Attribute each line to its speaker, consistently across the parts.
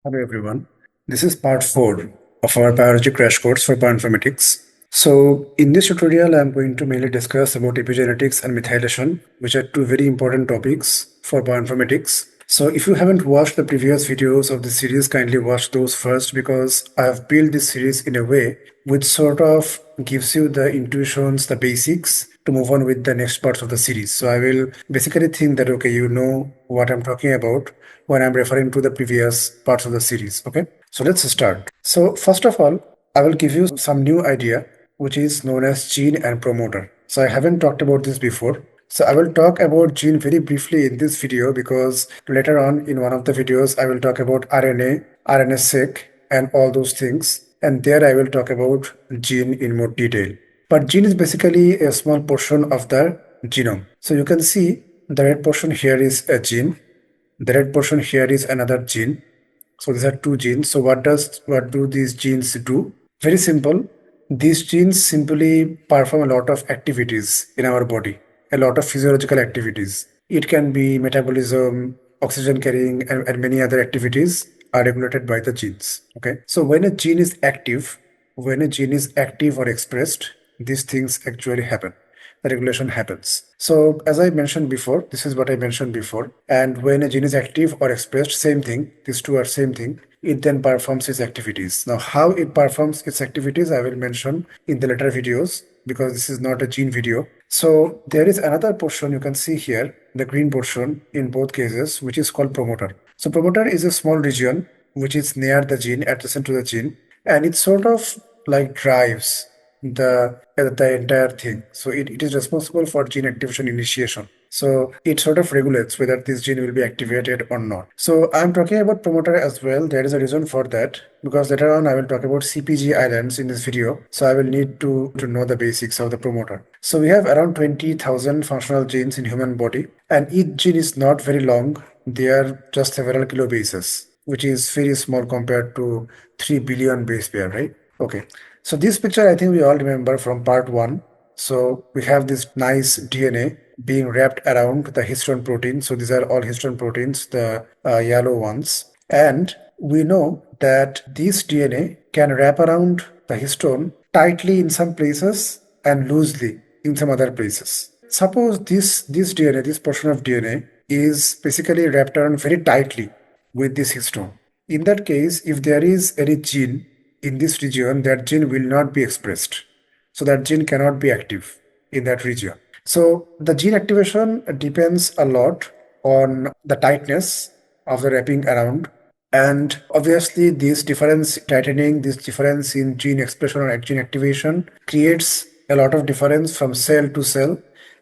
Speaker 1: Hello everyone. This is part 4 of our biology crash course for bioinformatics. So in this tutorial, I'm going to mainly discuss about epigenetics and methylation, which are two very important topics for bioinformatics. So if you haven't watched the previous videos of the series, kindly watch those first because I have built this series in a way which sort of gives you the intuitions, the basics to move on with the next parts of the series. So I will basically think that, okay, you know what I'm talking about when I'm referring to the previous parts of the series. Okay, so let's start. So first of all, I will give you some new idea which is known as gene and promoter. So I haven't talked about this before. So I will talk about gene very briefly in this video because later on in one of the videos I will talk about RNA, RNA-seq and all those things. And there I will talk about gene in more detail. But gene is basically a small portion of the genome. So you can see the red portion here is a gene. The red portion here is another gene. So these are two genes. So what do these genes do? Very simple. These genes simply perform a lot of activities in our body, a lot of physiological activities. It can be metabolism, oxygen carrying, and many other activities are regulated by the genes. Okay. So when a gene is active or expressed, these things actually happen. The regulation happens. So as I mentioned before, this is what I mentioned before. And when a gene is active or expressed, same thing, these two are same thing, it then performs its activities. Now, how it performs its activities, I will mention in the later videos because this is not a gene video. So there is another portion you can see here, the green portion in both cases, which is called promoter. So promoter is a small region which is near the gene, adjacent to the gene, and it sort of like drives the entire thing. So it is responsible for gene activation initiation. So it sort of regulates whether this gene will be activated or not. So I'm talking about promoter as well. There is a reason for that because later on I will talk about CPG islands in this video. So I will need to know the basics of the promoter. So we have around 20,000 functional genes in human body, and each gene is not very long. They are just several kilobases, which is very small compared to 3 billion base pair, right? Okay. So this picture I think we all remember from part 1. So we have this nice DNA being wrapped around the histone protein. So these are all histone proteins, the yellow ones. And we know that this DNA can wrap around the histone tightly in some places and loosely in some other places. Suppose this DNA, this portion of DNA is basically wrapped around very tightly with this histone. In that case, if there is any gene in this region, that gene will not be expressed. So that gene cannot be active in that region. So the gene activation depends a lot on the tightness of the wrapping around. And obviously, this difference tightening, this difference in gene expression or gene activation creates a lot of difference from cell to cell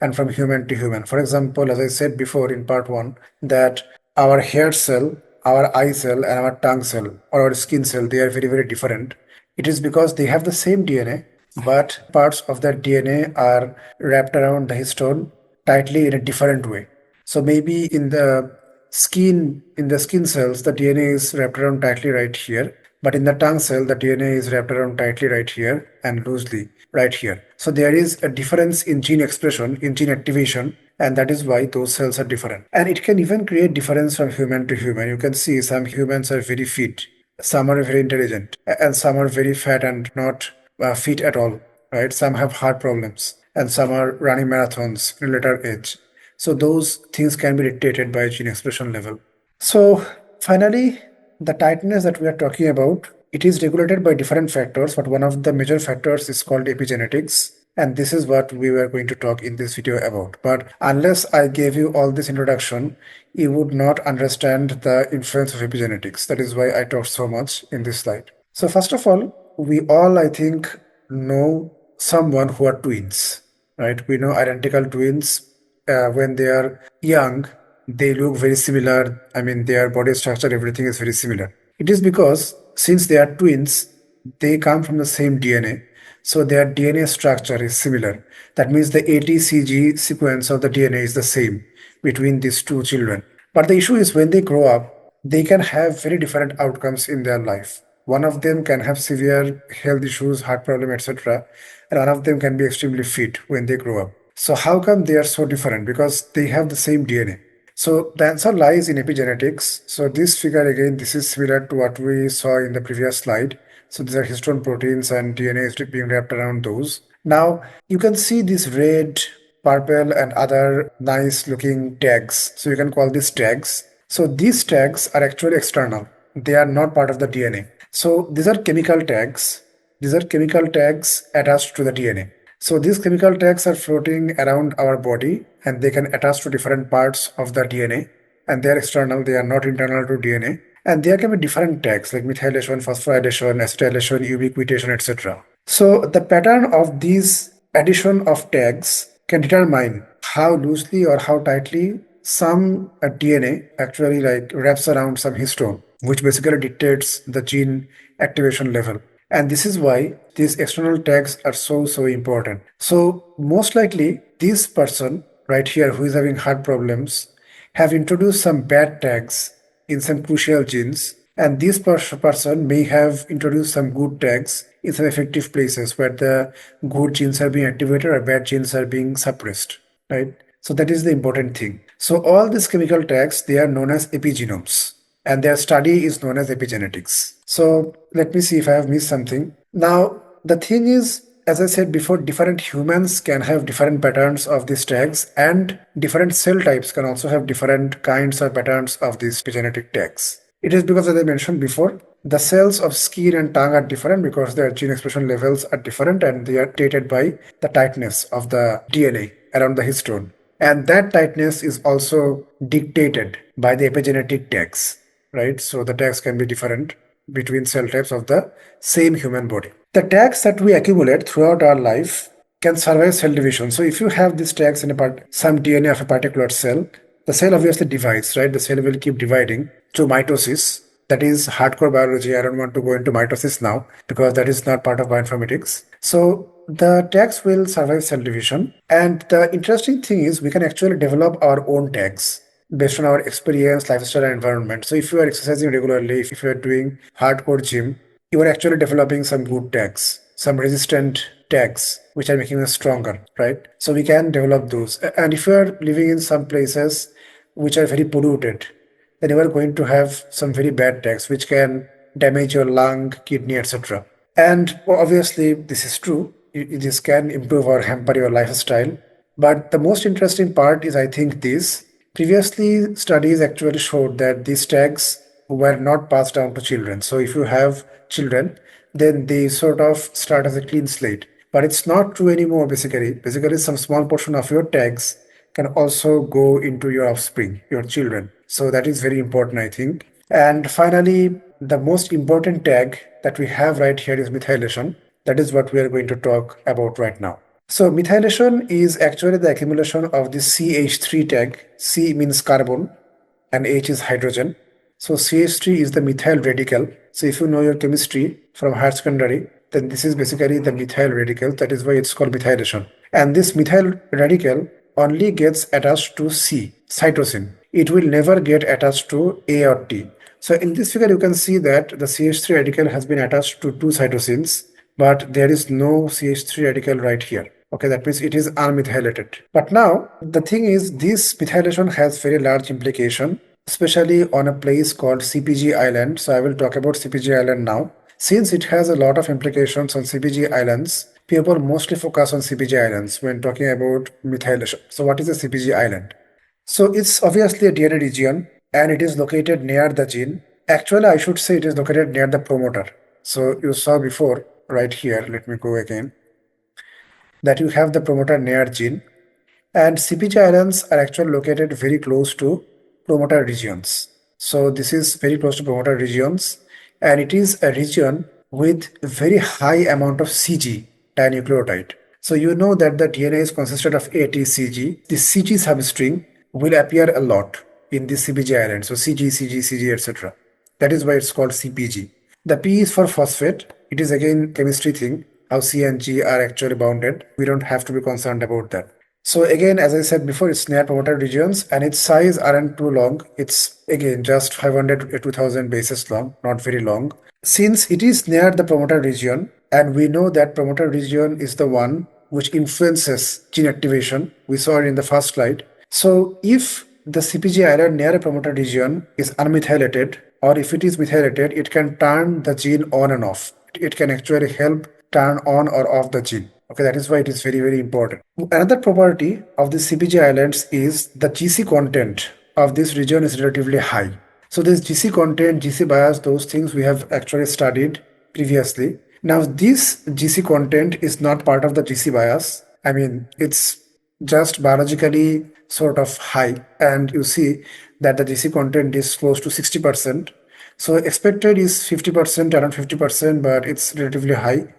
Speaker 1: and from human to human. For example, as I said before in part 1, that our hair cell, our eye cell, and our tongue cell or our skin cell, they are very, very different. It is because they have the same DNA, but parts of that DNA are wrapped around the histone tightly in a different way. So maybe in the skin cells, the DNA is wrapped around tightly right here, but in the tongue cell, the DNA is wrapped around tightly right here and loosely right here. So there is a difference in gene expression, in gene activation, and that is why those cells are different. And it can even create difference from human to human. You can see some humans are very fit, some are very intelligent, and some are very fat and not fit at all, right? Some have heart problems, and some are running marathons in later age. So those things can be dictated by gene expression level. So finally, the tightness that we are talking about, it is regulated by different factors, but one of the major factors is called epigenetics. And this is what we were going to talk in this video about. But unless I gave you all this introduction, you would not understand the influence of epigenetics. That is why I talked so much in this slide. So first of all, we all, I think, know someone who are twins, right? We know identical twins when they are young, they look very similar. I mean, their body structure, everything is very similar. It is because since they are twins, they come from the same DNA. So their DNA structure is similar. That means the ATCG sequence of the DNA is the same between these two children. But the issue is when they grow up, they can have very different outcomes in their life. One of them can have severe health issues, heart problem, etc. And one of them can be extremely fit when they grow up. So how come they are so different? Because they have the same DNA. So the answer lies in epigenetics. So this figure again, this is similar to what we saw in the previous slide. So these are histone proteins and DNA is being wrapped around those. Now you can see this red, purple and other nice looking tags. So you can call these tags. So these tags are actually external. They are not part of the DNA. So these are chemical tags. These are chemical tags attached to the DNA. So these chemical tags are floating around our body and they can attach to different parts of the DNA, and they are external, they are not internal to DNA. And there can be different tags like methylation, phosphorylation, acetylation, ubiquitation, etc. So the pattern of these addition of tags can determine how loosely or how tightly some DNA actually like wraps around some histone, which basically dictates the gene activation level. And this is why these external tags are so important. So most likely this person right here who is having heart problems have introduced some bad tags in some crucial genes, and this person may have introduced some good tags in some effective places where the good genes are being activated or bad genes are being suppressed, right? So that is the important thing. So all these chemical tags, they are known as epigenomes, and their study is known as epigenetics. So let me see if I have missed something. Now, the thing is, as I said before, different humans can have different patterns of these tags, and different cell types can also have different kinds or patterns of these epigenetic tags. It is because, as I mentioned before, the cells of skin and tongue are different because their gene expression levels are different and they are dictated by the tightness of the DNA around the histone. And that tightness is also dictated by the epigenetic tags, right? So the tags can be different between cell types of the same human body. The tags that we accumulate throughout our life can survive cell division. So if you have these tags in some DNA of a particular cell, the cell obviously divides, right? The cell will keep dividing to mitosis. That is hardcore biology. I don't want to go into mitosis now because that is not part of bioinformatics. So the tags will survive cell division. And the interesting thing is we can actually develop our own tags based on our experience, lifestyle, and environment. So if you are exercising regularly, if you are doing hardcore gym, you are actually developing some good tags, some resistant tags, which are making us stronger, right? So we can develop those. And if you are living in some places which are very polluted, then you are going to have some very bad tags, which can damage your lung, kidney, etc. And obviously, this is true. This can improve or hamper your lifestyle. But the most interesting part is, I think, this. Previously, studies actually showed that these tags were not passed down to children. So if you have children, then they sort of start as a clean slate. But it's not true anymore, basically. Basically, some small portion of your tags can also go into your offspring, your children. So that is very important, I think. And finally, the most important tag that we have right here is methylation. That is what we are going to talk about right now. So methylation is actually the accumulation of the CH3 tag. C means carbon and H is hydrogen. So CH3 is the methyl radical. So if you know your chemistry from higher secondary, then this is basically the methyl radical. That is why it's called methylation. And this methyl radical only gets attached to C, cytosine. It will never get attached to A or T. So in this figure, you can see that the CH3 radical has been attached to two cytosines, but there is no CH3 radical right here. Okay, that means it is unmethylated. But now the thing is, this methylation has very large implication, especially on a place called CPG island. So I will talk about CPG island now. Since it has a lot of implications on CPG islands, people mostly focus on CPG islands when talking about methylation. So what is a CPG island? So it's obviously a DNA region and it is located near the gene. Actually, I should say it is located near the promoter. So you saw before right here, let me go again, that you have the promoter near gene, and CPG islands are actually located very close to promoter regions. So this is very close to promoter regions, and it is a region with very high amount of CG dinucleotide. So you know that the DNA is consisted of ATCG. The CG substring will appear a lot in the CPG island. So CG, CG, CG, etc. That is why it's called CPG. The P is for phosphate. It is again chemistry thing, how C and G are actually bounded. We don't have to be concerned about that. So again, as I said before, it's near promoter regions and its size aren't too long. It's again just 500 to 2000 bases long, not very long. Since it is near the promoter region, and we know that promoter region is the one which influences gene activation, we saw it in the first slide. So if the CPG island near a promoter region is unmethylated, or if it is methylated, it can turn the gene on and off. It can actually help turn on or off the gene. Okay, that is why it is very, very important. Another property of the CPG islands is the GC content of this region is relatively high. So this GC content, GC bias, those things we have actually studied previously. Now this GC content is not part of the GC bias. I mean, it's just biologically sort of high, and you see that the GC content is close to 60%. So expected is 50%, around 50%, but it's relatively high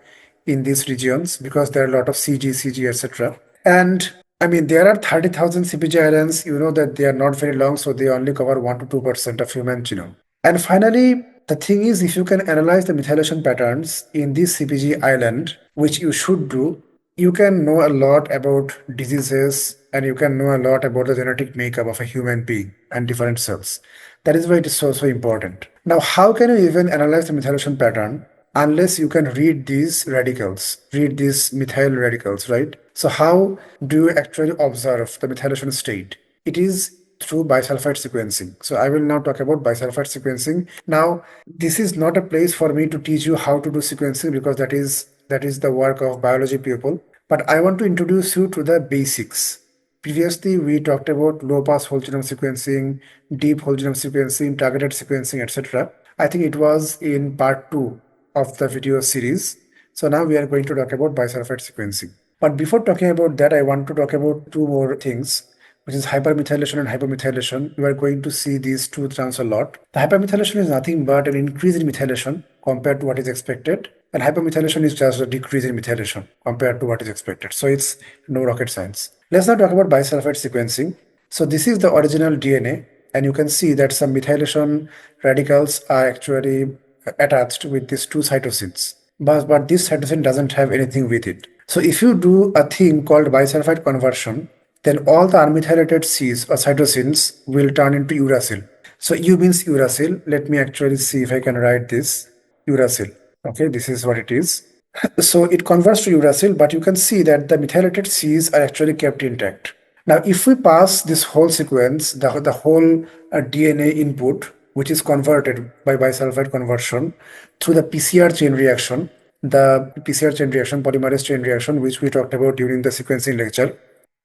Speaker 1: in these regions because there are a lot of CG, etc. And I mean, there are 30,000 CPG islands. You know that they are not very long, so they only cover 1 to 2% of human genome. And finally, the thing is, if you can analyze the methylation patterns in this CPG island, which you should do, you can know a lot about diseases and you can know a lot about the genetic makeup of a human being and different cells. That is why it is so important. Now, how can you even analyze the methylation pattern unless you can read these radicals, read these methyl radicals, right? So how do you actually observe the methylation state? It is through bisulfite sequencing. So I will now talk about bisulfite sequencing. Now, this is not a place for me to teach you how to do sequencing because that is the work of biology people. But I want to introduce you to the basics. Previously, we talked about low pass whole genome sequencing, deep whole genome sequencing, targeted sequencing, etc. I think it was in part 2 of the video series. So now we are going to talk about bisulfite sequencing. But before talking about that, I want to talk about two more things, which is hypermethylation and hypomethylation. We are going to see these two terms a lot. The hypermethylation is nothing but an increase in methylation compared to what is expected, and hypomethylation is just a decrease in methylation compared to what is expected. So it's no rocket science. Let's now talk about bisulfite sequencing. So this is the original DNA, and you can see that some methylation radicals are actually attached with these two cytosines. But this cytosine doesn't have anything with it. So if you do a thing called bisulfite conversion, then all the unmethylated Cs or cytosines will turn into uracil. So U means uracil. Let me actually see if I can write this uracil. Okay, this is what it is. So it converts to uracil, but you can see that the methylated Cs are actually kept intact. Now, if we pass this whole sequence, the whole DNA input, which is converted by bisulfite conversion through the PCR chain reaction, the PCR chain reaction, polymerase chain reaction, which we talked about during the sequencing lecture,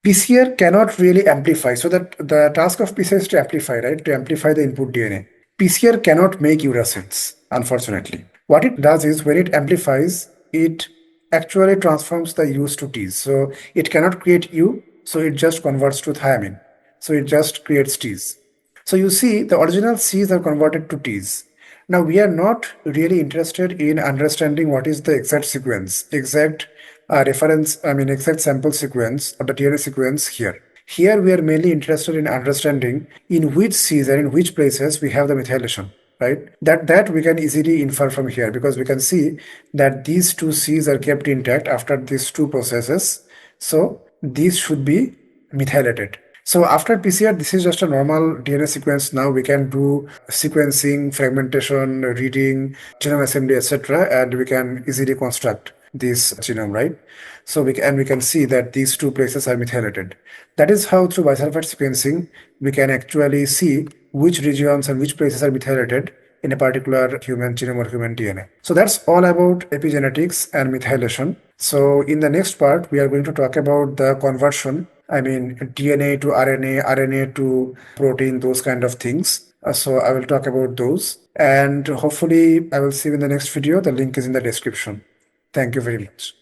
Speaker 1: PCR cannot really amplify. So that the task of PCR is to amplify, right? To amplify the input DNA. PCR cannot make uracils, unfortunately. What it does is when it amplifies, it actually transforms the U's to T's. So it cannot create U, so it just converts to thiamine. So it just creates T's. So you see the original C's are converted to T's. Now we are not really interested in understanding what is the exact sequence, exact exact sample sequence or the DNA sequence here. Here we are mainly interested in understanding in which Cs and in which places we have the methylation, right? That we can easily infer from here because we can see that these two Cs are kept intact after these two processes. So these should be methylated. So after PCR, this is just a normal DNA sequence. Now we can do sequencing, fragmentation, reading, genome assembly, etc., and we can easily construct this genome, right? So we can see that these two places are methylated. That is how through bisulfite sequencing we can actually see which regions and which places are methylated in a particular human genome or human DNA. So that's all about epigenetics and methylation. So in the next part, we are going to talk about the conversion. I mean, DNA to RNA, RNA to protein, those kind of things. So I will talk about those. And hopefully I will see you in the next video. The link is in the description. Thank you very much.